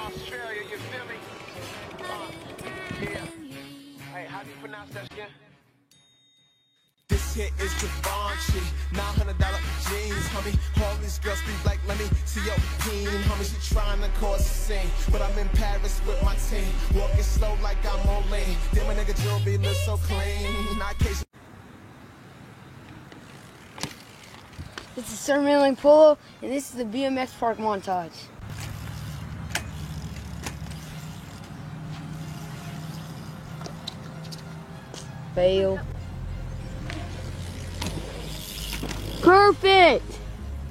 Australia, you feel me? Yeah. Hey, how do you pronounce that again? This here is Givenchy, $900 jeans, homie. All these girls be like, let me see your peen, homie. She trying to cause a scene, but I'm in Paris with my team, walking slow like I'm on lean. Then my nigga jewelry look so clean. I can't. This is Sir Milling Polo, and this is the BMX Park montage. Fail. Perfect!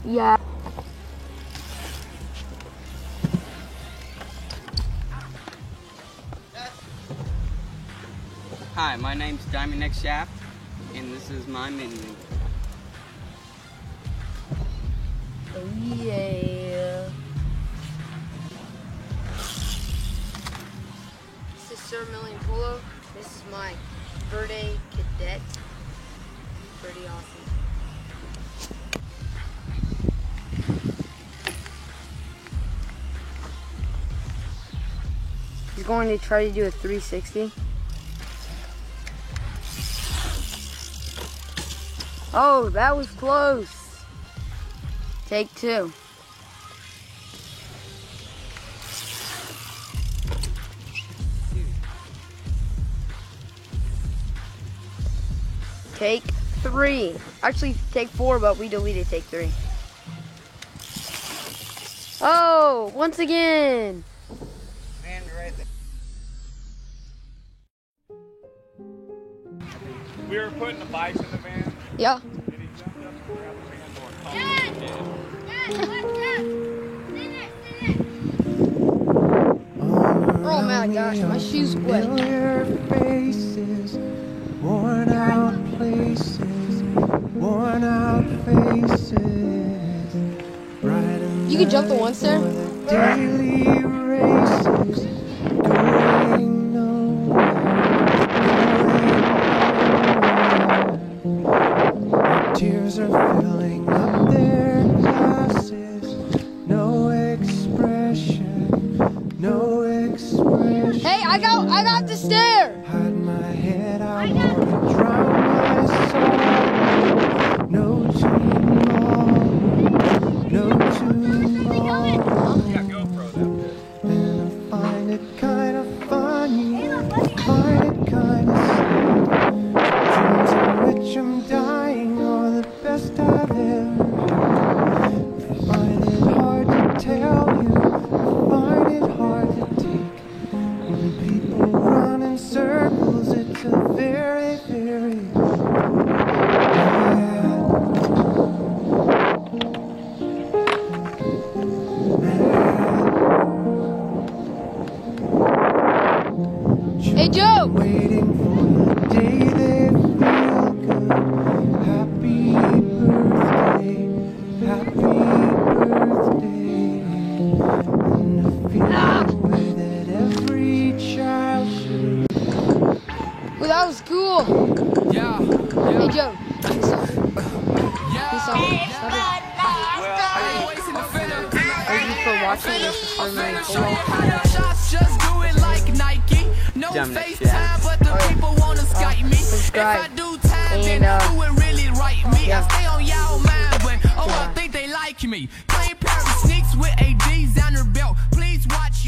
Yeah. Hi, my name's Diamond X Shaft, and this is my menu. Oh yeah. This is Sir Milling Polo. This is my Verde Cadet. Pretty awesome. He's going to try to do a 360. Oh, that was close. Take two. Take three. Actually, take four, but we deleted take three. Oh, once again. Man, right there. We were putting the bikes in the van. Yeah. And he jumped up and grabbed the van door. Dad! Oh my gosh, my shoes wet. Faces, worn out places, worn out faces. You can jump the one, sir. Daily races, going nowhere. Tears are filling up their glasses. No expression, no expression. Hey, I got the stair. Hide my head, I wanna drown my soul. No tomorrow, no tomorrow. Yeah, GoPro that. And I find it kind of funny, find it kind of sad. Dreams in which I'm dying are the best I've ever had. I find it hard to tell you, I find it hard to take. When people run in circles, it's a very, very Hey, Joe. waiting for the day they feel good. Happy birthday, happy birthday. And I feel the way that every child should. Well, that was cool. Yeah. Hey, Joe. Peace out. Thank you for watching this. Is Sir Milling Polo. Just do it like Nike. No FaceTime, but the people wanna Skype me. Subscribe. If I do time, then And, do it really right me. yeah. I stay on y'all mind, but I think they like me. Plain pair of sneaks with a designer belt. Please watch